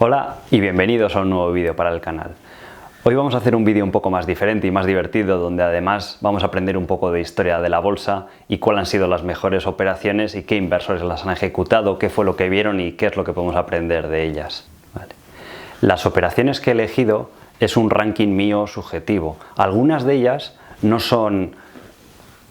Hola y bienvenidos a un nuevo vídeo para el canal. Hoy vamos a hacer un vídeo un poco más diferente y más divertido, donde además vamos a aprender un poco de historia de la bolsa y cuáles han sido las mejores operaciones y qué inversores las han ejecutado, qué fue lo que vieron y qué es lo que podemos aprender de ellas. Vale. Las operaciones que he elegido es un ranking mío subjetivo. Algunas de ellas no son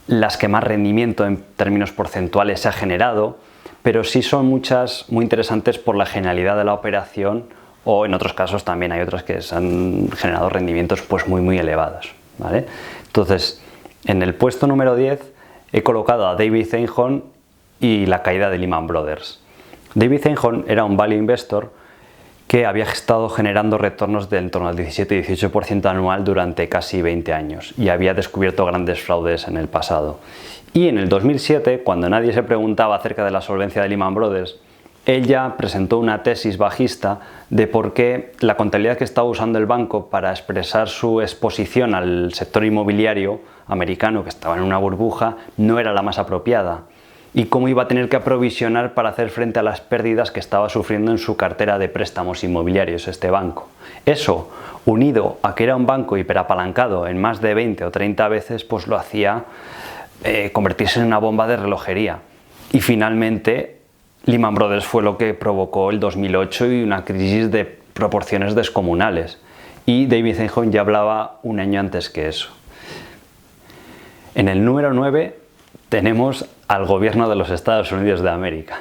las que más rendimiento en términos porcentuales se ha generado, pero sí son muchas muy interesantes por la genialidad de la operación, o en otros casos también hay otras que se han generado rendimientos pues muy elevados, ¿vale? Entonces, en el puesto número 10 he colocado a David Einhorn y la caída de Lehman Brothers. David Einhorn era un value investor que había estado generando retornos de en torno al 17 y 18% anual durante casi 20 años y había descubierto grandes fraudes en el pasado. Y en el 2007, cuando nadie se preguntaba acerca de la solvencia de Lehman Brothers, él ya presentó una tesis bajista de por qué la contabilidad que estaba usando el banco para expresar su exposición al sector inmobiliario americano, que estaba en una burbuja, no era la más apropiada, y cómo iba a tener que aprovisionar para hacer frente a las pérdidas que estaba sufriendo en su cartera de préstamos inmobiliarios este banco. Eso, unido a que era un banco hiperapalancado en más de 20 o 30 veces, pues lo hacía convertirse en una bomba de relojería. Y finalmente Lehman Brothers fue lo que provocó el 2008 y una crisis de proporciones descomunales. Y David Einhorn ya hablaba un año antes que eso. En el número 9 tenemos al gobierno de los Estados Unidos de América.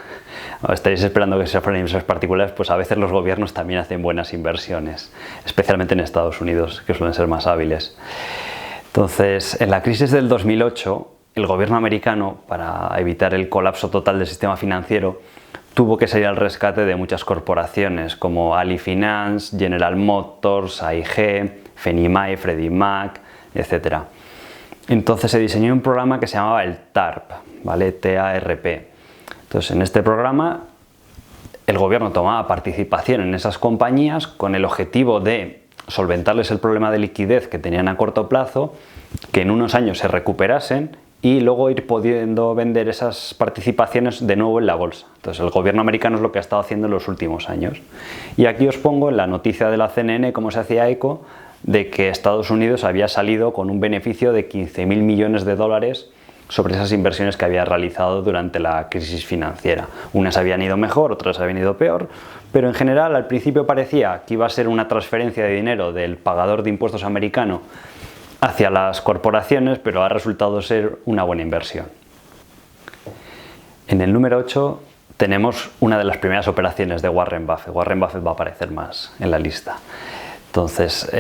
Estaréis esperando que se fueran inversores particulares, pues a veces los gobiernos también hacen buenas inversiones, especialmente en Estados Unidos, que suelen ser más hábiles. Entonces, en la crisis del 2008, el gobierno americano, para evitar el colapso total del sistema financiero, tuvo que salir al rescate de muchas corporaciones como Ali Finance, General Motors, AIG, Fannie Mae, Freddie Mac, etc. Entonces se diseñó un programa que se llamaba el TARP, ¿vale? T-A-R-P. Entonces, en este programa el gobierno tomaba participación en esas compañías con el objetivo de solventarles el problema de liquidez que tenían a corto plazo, que en unos años se recuperasen y luego ir pudiendo vender esas participaciones de nuevo en la bolsa. Entonces el gobierno americano es lo que ha estado haciendo en los últimos años. Y aquí os pongo en la noticia de la CNN cómo se hacía eco de que Estados Unidos había salido con un beneficio de 15.000 millones de dólares sobre esas inversiones que había realizado durante la crisis financiera. Unas habían ido mejor, otras habían ido peor, pero en general al principio parecía que iba a ser una transferencia de dinero del pagador de impuestos americano hacia las corporaciones, pero ha resultado ser una buena inversión. En el número 8 tenemos una de las primeras operaciones de Warren Buffett. Warren Buffett va a aparecer más en la lista. Entonces,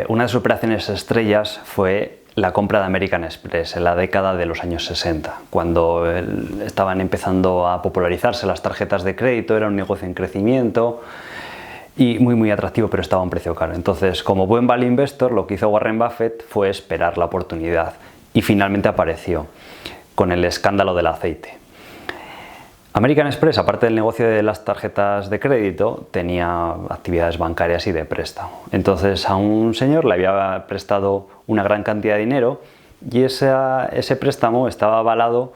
una de sus operaciones estrellas fue la compra de American Express en la década de los años 60, cuando estaban empezando a popularizarse las tarjetas de crédito, era un negocio en crecimiento y muy atractivo, pero estaba a un precio caro. Entonces, como buen value investor, lo que hizo Warren Buffett fue esperar la oportunidad y finalmente apareció con el escándalo del aceite. American Express, aparte del negocio de las tarjetas de crédito, tenía actividades bancarias y de préstamo. Entonces a un señor le había prestado una gran cantidad de dinero y ese préstamo estaba avalado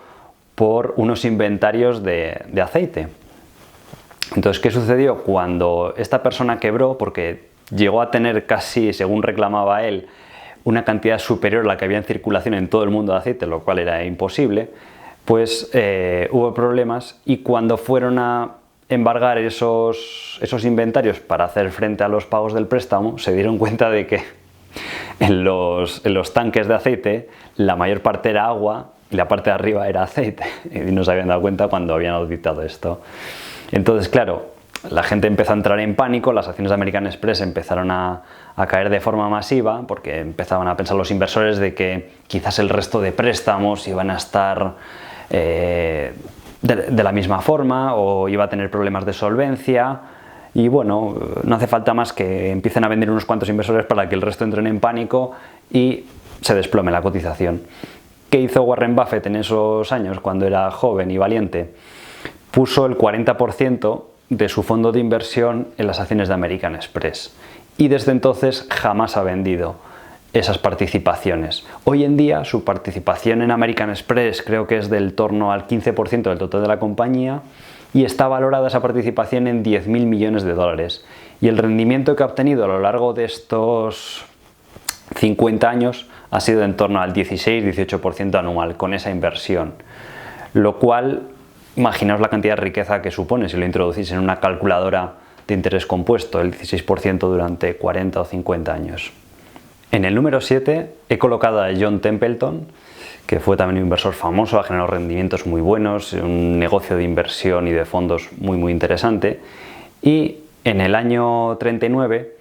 por unos inventarios de aceite. Entonces, ¿qué sucedió? Cuando esta persona quebró, porque llegó a tener casi, según reclamaba él, una cantidad superior a la que había en circulación en todo el mundo de aceite, lo cual era imposible, pues hubo problemas y cuando fueron a embargar esos inventarios para hacer frente a los pagos del préstamo, se dieron cuenta de que en los tanques de aceite la mayor parte era agua y la parte de arriba era aceite, y no se habían dado cuenta cuando habían auditado esto. Entonces, claro, la gente empezó a entrar en pánico, las acciones de American Express empezaron a caer de forma masiva porque empezaban a pensar los inversores de que quizás el resto de préstamos iban a estar de la misma forma o iba a tener problemas de solvencia. Y bueno, no hace falta más que empiecen a vender unos cuantos inversores para que el resto entren en pánico y se desplome la cotización. ¿Qué hizo Warren Buffett en esos años cuando era joven y valiente? Puso el 40% de su fondo de inversión en las acciones de American Express y desde entonces jamás ha vendido esas participaciones. Hoy en día su participación en American Express creo que es del torno al 15% del total de la compañía y está valorada esa participación en 10.000 millones de dólares. Y el rendimiento que ha obtenido a lo largo de estos 50 años ha sido en torno al 16-18% anual con esa inversión, lo cual, imaginaos la cantidad de riqueza que supone si lo introducís en una calculadora de interés compuesto, el 16% durante 40 o 50 años. En el número 7 he colocado a John Templeton, que fue también un inversor famoso, ha generado rendimientos muy buenos, un negocio de inversión y de fondos muy interesante. Y en el año 39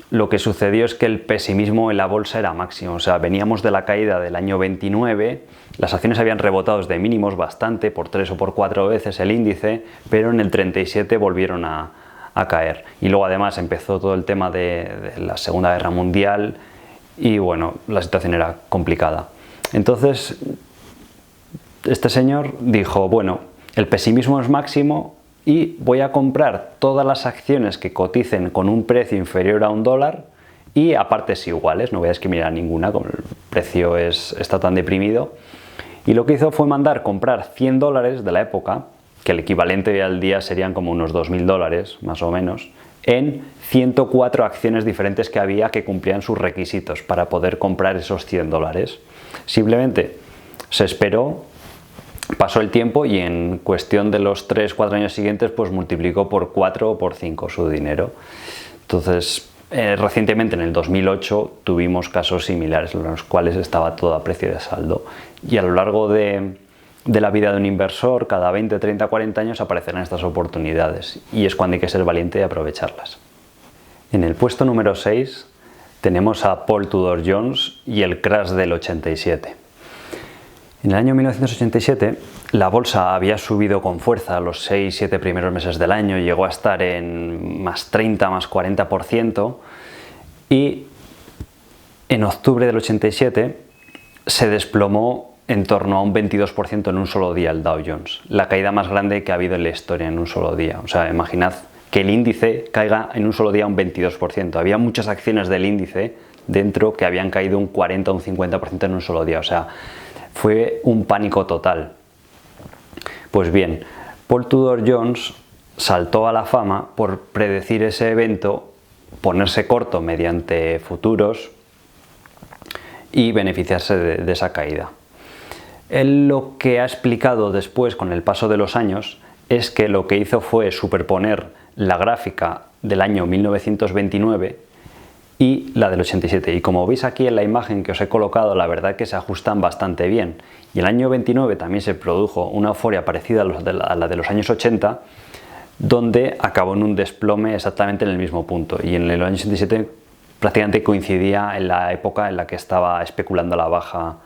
lo que sucedió es que el pesimismo en la bolsa era máximo, o sea, veníamos de la caída del año 29, las acciones habían rebotado desde mínimos bastante, por 3 o por 4 veces el índice, pero en el 37 volvieron a caer. Y luego además empezó todo el tema de la Segunda Guerra Mundial y bueno, la situación era complicada. Entonces, este señor dijo, bueno, el pesimismo es máximo y voy a comprar todas las acciones que coticen con un precio inferior a $1 y a partes iguales, no voy a discriminar ninguna, como el precio está tan deprimido. Y lo que hizo fue mandar comprar $100 de la época, que el equivalente al día serían como unos $2000 más o menos, en 104 acciones diferentes que había que cumplían sus requisitos para poder comprar esos $100. Simplemente se esperó, pasó el tiempo y en cuestión de los 3-4 años siguientes pues multiplicó por 4 o por 5 su dinero. Entonces, recientemente en el 2008 tuvimos casos similares en los cuales estaba todo a precio de saldo, y a lo largo de la vida de un inversor, cada 20, 30, 40 años aparecerán estas oportunidades y es cuando hay que ser valiente y aprovecharlas. En el puesto número 6 tenemos a Paul Tudor Jones y el crash del 87. En el año 1987 la bolsa había subido con fuerza los 6-7 primeros meses del año, llegó a estar en más 30, más 40%, y en octubre del 87 se desplomó en torno a un 22% en un solo día el Dow Jones, la caída más grande que ha habido en la historia en un solo día. O sea, imaginad que el índice caiga en un solo día un 22%. Había muchas acciones del índice dentro que habían caído un 40 o un 50% en un solo día. O sea, fue un pánico total. Pues bien, Paul Tudor Jones saltó a la fama por predecir ese evento, ponerse corto mediante futuros y beneficiarse de esa caída. Él lo que ha explicado después con el paso de los años es que lo que hizo fue superponer la gráfica del año 1929 y la del 87, y como veis aquí en la imagen que os he colocado, la verdad que se ajustan bastante bien. Y el año 29 también se produjo una euforia parecida a la de los años 80, donde acabó en un desplome exactamente en el mismo punto, y en el año 87 prácticamente coincidía en la época en la que estaba especulando a la baja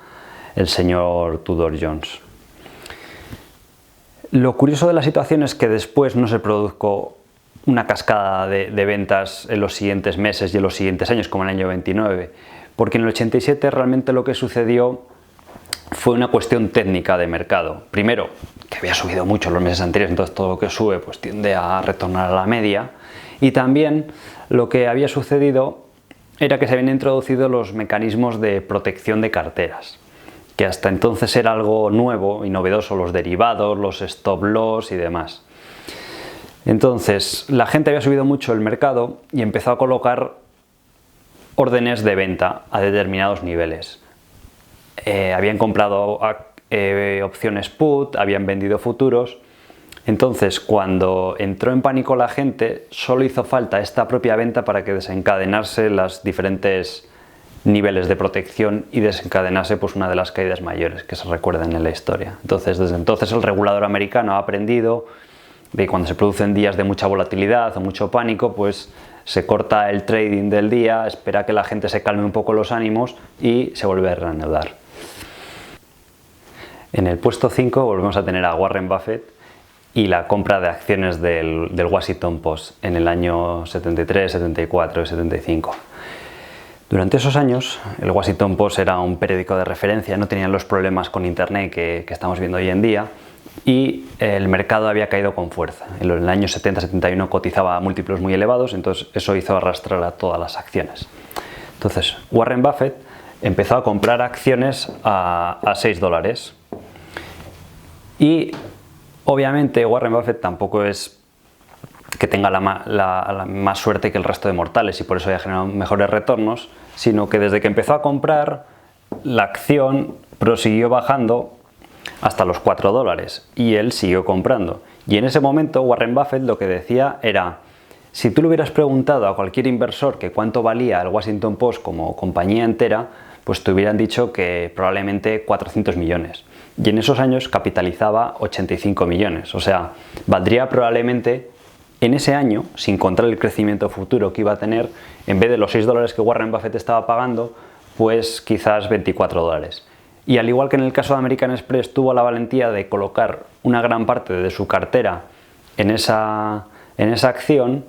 el señor Tudor Jones. Lo curioso de la situación es que después no se produjo una cascada de ventas en los siguientes meses y en los siguientes años, como en el año 29, porque en el 87 realmente lo que sucedió fue una cuestión técnica de mercado. Primero, que había subido mucho en los meses anteriores, entonces todo lo que sube pues tiende a retornar a la media, y también lo que había sucedido era que se habían introducido los mecanismos de protección de carteras, que hasta entonces era algo nuevo y novedoso, los derivados, los stop loss y demás. Entonces la gente había subido mucho el mercado y empezó a colocar órdenes de venta a determinados niveles. Habían comprado opciones put, habían vendido futuros. Entonces, cuando entró en pánico la gente, solo hizo falta esta propia venta para que desencadenase los diferentes niveles de protección y desencadenase pues una de las caídas mayores que se recuerden en la historia. Entonces, desde entonces el regulador americano ha aprendido de que cuando se producen días de mucha volatilidad o mucho pánico, pues se corta el trading del día, espera que la gente se calme un poco los ánimos y se vuelve a reanudar. En el puesto 5 volvemos a tener a Warren Buffett y la compra de acciones del Washington Post en el año 73, 74 y 75. Durante esos años el Washington Post era un periódico de referencia, no tenían los problemas con internet que estamos viendo hoy en día, y el mercado había caído con fuerza. En el año 70-71 cotizaba a múltiplos muy elevados, entonces eso hizo arrastrar a todas las acciones. Entonces Warren Buffett empezó a comprar acciones a $6. Y obviamente Warren Buffett tampoco es que tenga la más suerte que el resto de mortales y por eso haya generado mejores retornos, sino que desde que empezó a comprar, la acción prosiguió bajando hasta los $4 y él siguió comprando. Y en ese momento Warren Buffett lo que decía era: si tú le hubieras preguntado a cualquier inversor que cuánto valía el Washington Post como compañía entera, pues te hubieran dicho que probablemente 400 millones. Y en esos años capitalizaba 85 millones. O sea, valdría probablemente en ese año, sin contar el crecimiento futuro que iba a tener, en vez de los $6 que Warren Buffett estaba pagando, pues quizás $24. Y al igual que en el caso de American Express, tuvo la valentía de colocar una gran parte de su cartera en esa acción,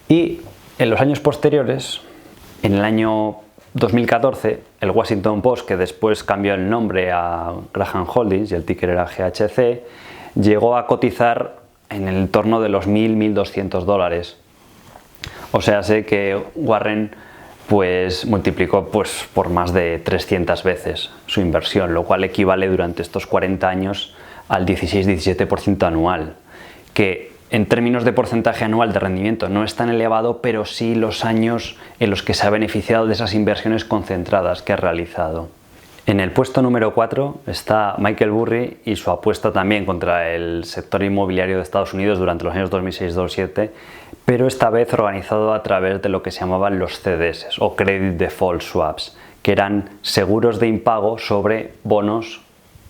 y en los años posteriores, en el año 2014, el Washington Post, que después cambió el nombre a Graham Holdings y el ticker era GHC, llegó a cotizar en el entorno de los $1.200. O sea, sé que Warren pues multiplicó pues por más de 300 veces su inversión, lo cual equivale durante estos 40 años al 16-17% anual, que en términos de porcentaje anual de rendimiento no es tan elevado, pero sí los años en los que se ha beneficiado de esas inversiones concentradas que ha realizado. En el puesto número 4 está Michael Burry y su apuesta también contra el sector inmobiliario de Estados Unidos durante los años 2006-2007, pero esta vez organizado a través de lo que se llamaban los CDS o Credit Default Swaps, que eran seguros de impago sobre bonos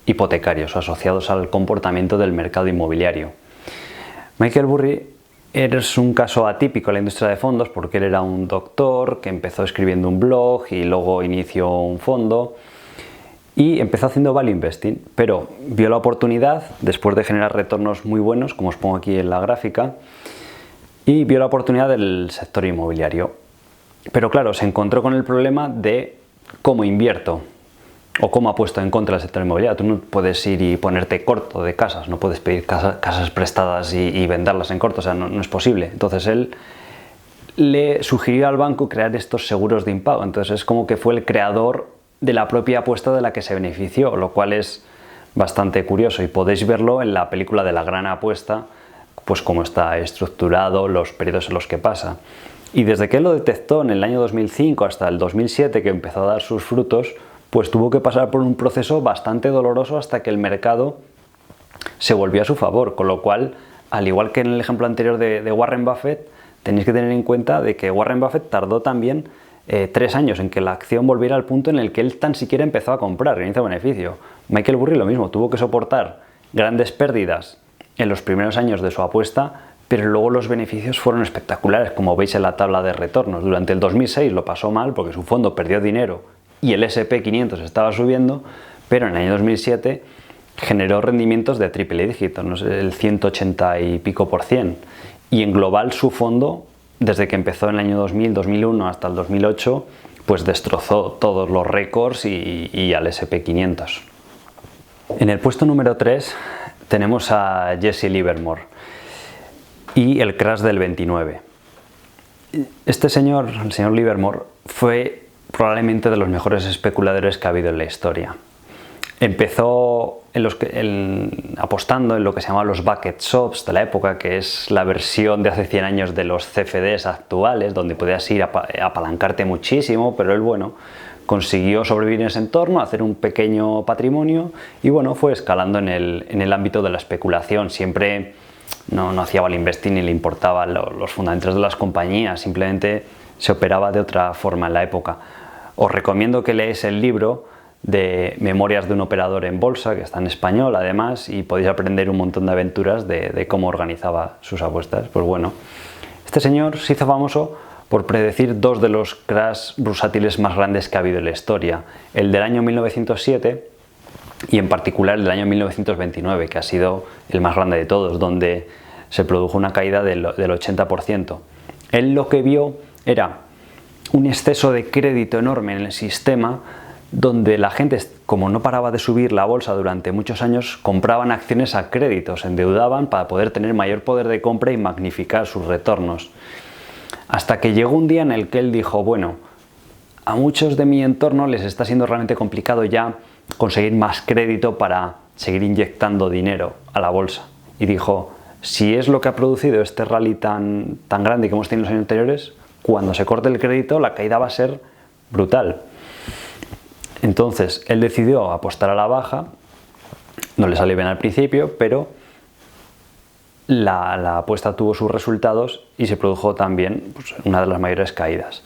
hipotecarios asociados al comportamiento del mercado inmobiliario. Michael Burry es un caso atípico en la industria de fondos porque él era un doctor que empezó escribiendo un blog y luego inició un fondo y empezó haciendo value investing, pero vio la oportunidad, después de generar retornos muy buenos, como os pongo aquí en la gráfica, y vio la oportunidad del sector inmobiliario. Pero claro, se encontró con el problema de cómo invierto o cómo apuesto en contra del sector inmobiliario. Tú no puedes ir y ponerte corto de casas, no puedes pedir casas prestadas y venderlas en corto, o sea, no es posible. Entonces él le sugirió al banco crear estos seguros de impago. Entonces es como que fue el creador de la propia apuesta de la que se benefició, lo cual es bastante curioso y podéis verlo en la película de La Gran Apuesta, pues cómo está estructurado, los periodos en los que pasa. Y desde que él lo detectó en el año 2005 hasta el 2007, que empezó a dar sus frutos, pues tuvo que pasar por un proceso bastante doloroso hasta que el mercado se volvió a su favor, con lo cual, al igual que en el ejemplo anterior de Warren Buffett, tenéis que tener en cuenta de que Warren Buffett tardó también 3 años en que la acción volviera al punto en el que él tan siquiera empezó a comprar, inicio beneficio. Michael Burry lo mismo, tuvo que soportar grandes pérdidas en los primeros años de su apuesta, pero luego los beneficios fueron espectaculares, como veis en la tabla de retornos. Durante el 2006 lo pasó mal porque su fondo perdió dinero y el S&P 500 estaba subiendo, pero en el año 2007 generó rendimientos de triple dígito, no sé, el 180 y pico %. Y en global su fondo, desde que empezó en el año 2000, 2001 hasta el 2008, pues destrozó todos los récords y al S&P 500. En el puesto número 3 tenemos a Jesse Livermore y el crash del 29. Este señor, el señor Livermore, fue probablemente de los mejores especuladores que ha habido en la historia. Empezó apostando en lo que se llamaban los bucket swaps de la época, que es la versión de hace 100 años de los CFDs actuales, donde podías ir a apalancarte muchísimo, pero él, bueno, consiguió sobrevivir en ese entorno, hacer un pequeño patrimonio y, bueno, fue escalando en el ámbito de la especulación. Siempre no hacía value investing ni le importaban los fundamentos de las compañías, simplemente se operaba de otra forma en la época. Os recomiendo que leáis el libro de Memorias de un operador en bolsa, que está en español además, y podéis aprender un montón de aventuras de cómo organizaba sus apuestas. Pues bueno, este señor se hizo famoso por predecir 2 de los crash bursátiles más grandes que ha habido en la historia, el del año 1907 y en particular el del año 1929, que ha sido el más grande de todos, donde se produjo una caída del 80%. Él lo que vio era un exceso de crédito enorme en el sistema, donde la gente, como no paraba de subir la bolsa durante muchos años, compraban acciones a crédito, se endeudaban para poder tener mayor poder de compra y magnificar sus retornos. Hasta que llegó un día en el que él dijo, bueno, a muchos de mi entorno les está siendo realmente complicado ya conseguir más crédito para seguir inyectando dinero a la bolsa. Y dijo, si es lo que ha producido este rally tan grande que hemos tenido en los años anteriores, cuando se corte el crédito la caída va a ser brutal. Entonces él decidió apostar a la baja, no le salió bien al principio, pero la apuesta tuvo sus resultados y se produjo también pues, una de las mayores caídas.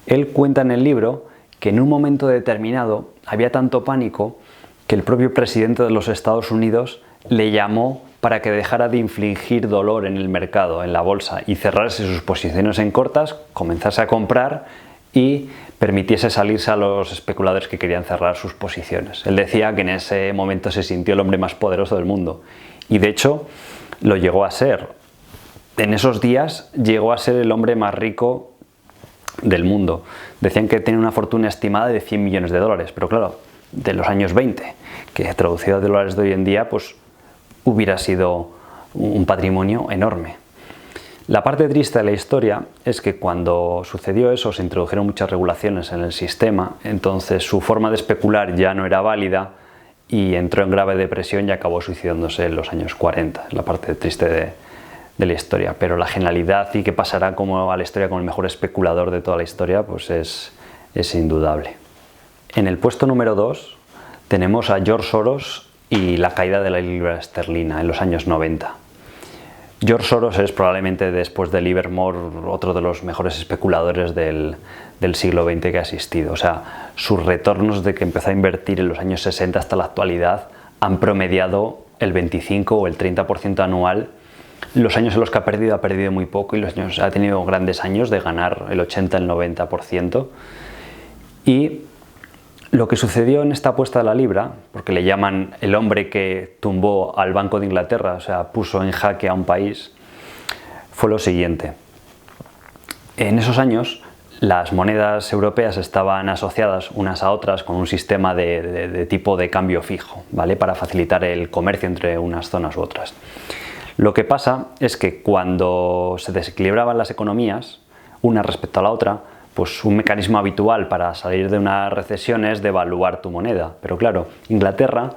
Él cuenta en el libro que en un momento determinado había tanto pánico que el propio presidente de los Estados Unidos le llamó para que dejara de infligir dolor en el mercado, en la bolsa, y cerrarse sus posiciones en cortas, comenzase a comprar y permitiese salirse a los especuladores que querían cerrar sus posiciones. Él decía que en ese momento se sintió el hombre más poderoso del mundo y de hecho lo llegó a ser. En esos días llegó a ser el hombre más rico del mundo. Decían que tenía una fortuna estimada de 100 millones de dólares, pero claro, de los años 20, que traducido a dólares de hoy en día, pues hubiera sido un patrimonio enorme. La parte triste de la historia es que cuando sucedió eso se introdujeron muchas regulaciones en el sistema, entonces su forma de especular ya no era válida y entró en grave depresión y acabó suicidándose en los años 40. Es la parte triste de la historia, pero la genialidad y que pasará como a la historia como el mejor especulador de toda la historia pues es indudable. En el puesto número 2 tenemos a George Soros y la caída de la libra esterlina en los años 90. George Soros es probablemente, después de Livermore, otro de los mejores especuladores del siglo XX que ha existido. O sea, sus retornos de que empezó a invertir en los años 60 hasta la actualidad han promediado el 25 o el 30% anual. Los años en los que ha perdido muy poco, y los años ha tenido grandes años de ganar el 80, el 90%. Y lo que sucedió en esta apuesta de la libra, porque le llaman el hombre que tumbó al Banco de Inglaterra, o sea, puso en jaque a un país, fue lo siguiente. En esos años las monedas europeas estaban asociadas unas a otras con un sistema de tipo de cambio fijo, ¿vale? Para facilitar el comercio entre unas zonas u otras. Lo que pasa es que cuando se desequilibraban las economías, una respecto a la otra, pues un mecanismo habitual para salir de una recesión es devaluar tu moneda. Pero claro, Inglaterra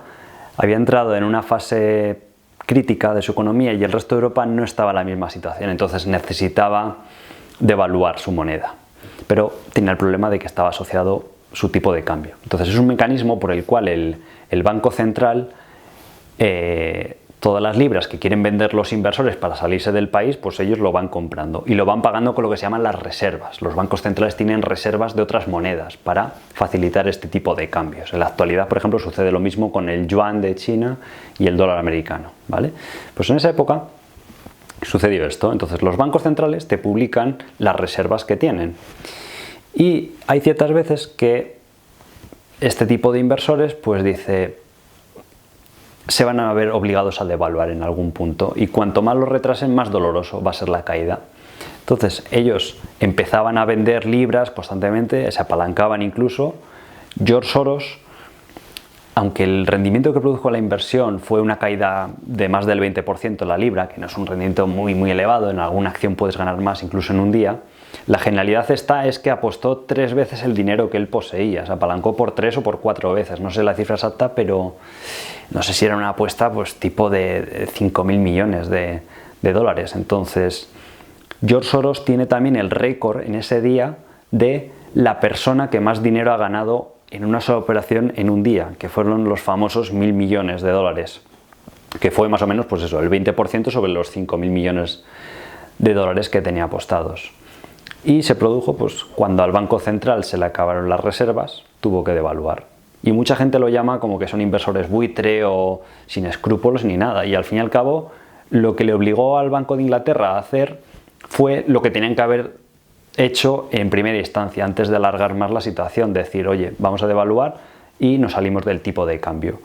había entrado en una fase crítica de su economía y el resto de Europa no estaba en la misma situación, entonces necesitaba devaluar su moneda. Pero tenía el problema de que estaba asociado su tipo de cambio. Entonces es un mecanismo por el cual el Banco Central, todas las libras que quieren vender los inversores para salirse del país, pues ellos lo van comprando y lo van pagando con lo que se llaman las reservas. Los bancos centrales tienen reservas de otras monedas para facilitar este tipo de cambios. En la actualidad, por ejemplo, sucede lo mismo con el yuan de China y el dólar americano, ¿vale? Pues en esa época sucedió esto. Entonces los bancos centrales te publican las reservas que tienen y hay ciertas veces que este tipo de inversores pues dice, se van a ver obligados a devaluar en algún punto y cuanto más lo retrasen, más doloroso va a ser la caída. Entonces ellos empezaban a vender libras constantemente, se apalancaban incluso. George Soros, aunque el rendimiento que produjo la inversión fue una caída de más del 20% en la libra, que no es un rendimiento muy elevado, en alguna acción puedes ganar más incluso en un día, la genialidad es que apostó 3 veces el dinero que él poseía, se apalancó por 3 o por 4 veces, no sé la cifra exacta, pero no sé si era una apuesta pues tipo de 5.000 millones de dólares. Entonces George Soros tiene también el récord en ese día de la persona que más dinero ha ganado en una sola operación en un día, que fueron los famosos 1.000 millones de dólares, que fue más o menos pues eso, el 20% sobre los 5.000 millones de dólares que tenía apostados. Y se produjo pues cuando al Banco Central se le acabaron las reservas, tuvo que devaluar. Y mucha gente lo llama como que son inversores buitre o sin escrúpulos ni nada. Y al fin y al cabo, lo que le obligó al Banco de Inglaterra a hacer fue lo que tenían que haber hecho en primera instancia, antes de alargar más la situación, decir, oye, vamos a devaluar y nos salimos del tipo de cambio.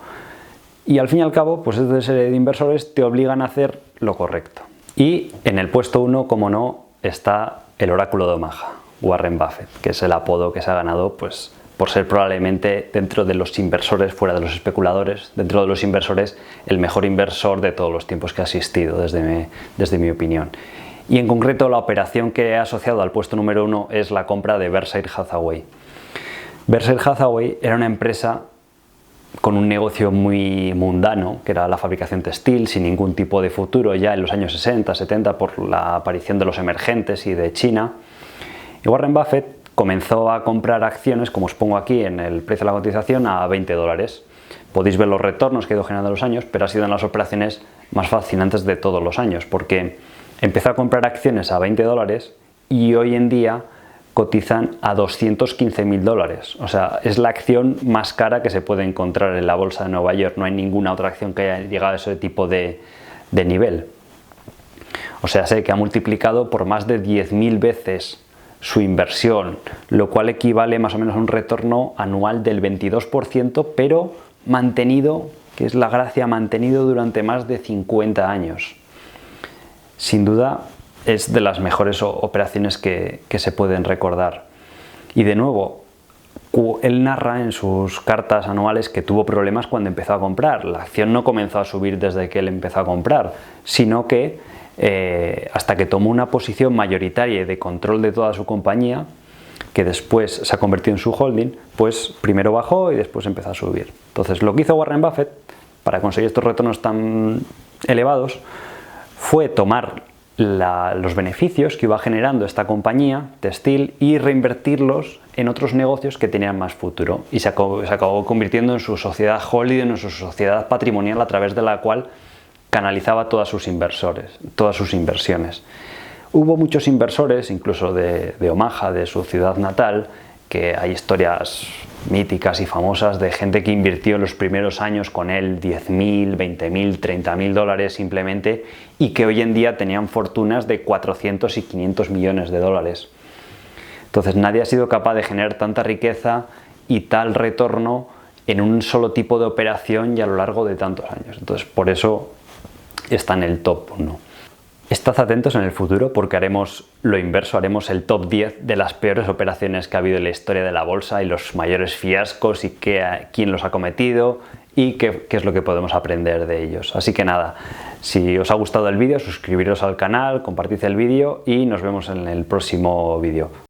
Y al fin y al cabo, pues esta serie de inversores te obligan a hacer lo correcto. Y en el puesto 1, como no, está el oráculo de Omaha, Warren Buffett, que es el apodo que se ha ganado pues por ser probablemente dentro de los inversores, fuera de los especuladores, dentro de los inversores, el mejor inversor de todos los tiempos que ha existido, desde mi opinión. Y en concreto la operación que he asociado al puesto número 1 es la compra de Berkshire Hathaway. Berkshire Hathaway era una empresa con un negocio muy mundano, que era la fabricación textil, sin ningún tipo de futuro ya en los años 60, 70 por la aparición de los emergentes y de China. Y Warren Buffett comenzó a comprar acciones, como os pongo aquí en el precio de la cotización, a $20. Podéis ver los retornos que ha ido generando los años, pero ha sido una de las operaciones más fascinantes de todos los años, porque empezó a comprar acciones a $20 y hoy en día cotizan a $215.000. O sea, es la acción más cara que se puede encontrar en la bolsa de Nueva York. No hay ninguna otra acción que haya llegado a ese tipo de nivel. O sea, sé que ha multiplicado por más de 10.000 veces su inversión, lo cual equivale más o menos a un retorno anual del 22%, pero mantenido, que es la gracia, mantenido durante más de 50 años. Sin duda, es de las mejores operaciones que se pueden recordar. Y de nuevo, él narra en sus cartas anuales que tuvo problemas cuando empezó a comprar. La acción no comenzó a subir desde que él empezó a comprar, sino que hasta que tomó una posición mayoritaria y de control de toda su compañía, que después se ha convertido en su holding, pues primero bajó y después empezó a subir. Entonces, lo que hizo Warren Buffett para conseguir estos retornos tan elevados fue tomar los beneficios que iba generando esta compañía textil y reinvertirlos en otros negocios que tenían más futuro, y se acabó convirtiendo en su sociedad holding, en su sociedad patrimonial, a través de la cual canalizaba todas sus inversiones. Hubo muchos inversores, incluso de Omaha, de su ciudad natal, que hay historias míticas y famosas de gente que invirtió en los primeros años con él $10.000, $20.000, $30.000 simplemente, y que hoy en día tenían fortunas de 400 y 500 millones de dólares. Entonces nadie ha sido capaz de generar tanta riqueza y tal retorno en un solo tipo de operación y a lo largo de tantos años. Entonces por eso está en el top 1. Estad atentos en el futuro, porque haremos lo inverso, haremos el top 10 de las peores operaciones que ha habido en la historia de la bolsa y los mayores fiascos y quién los ha cometido y qué es lo que podemos aprender de ellos. Así que nada, si os ha gustado el vídeo, suscribiros al canal, compartid el vídeo y nos vemos en el próximo vídeo.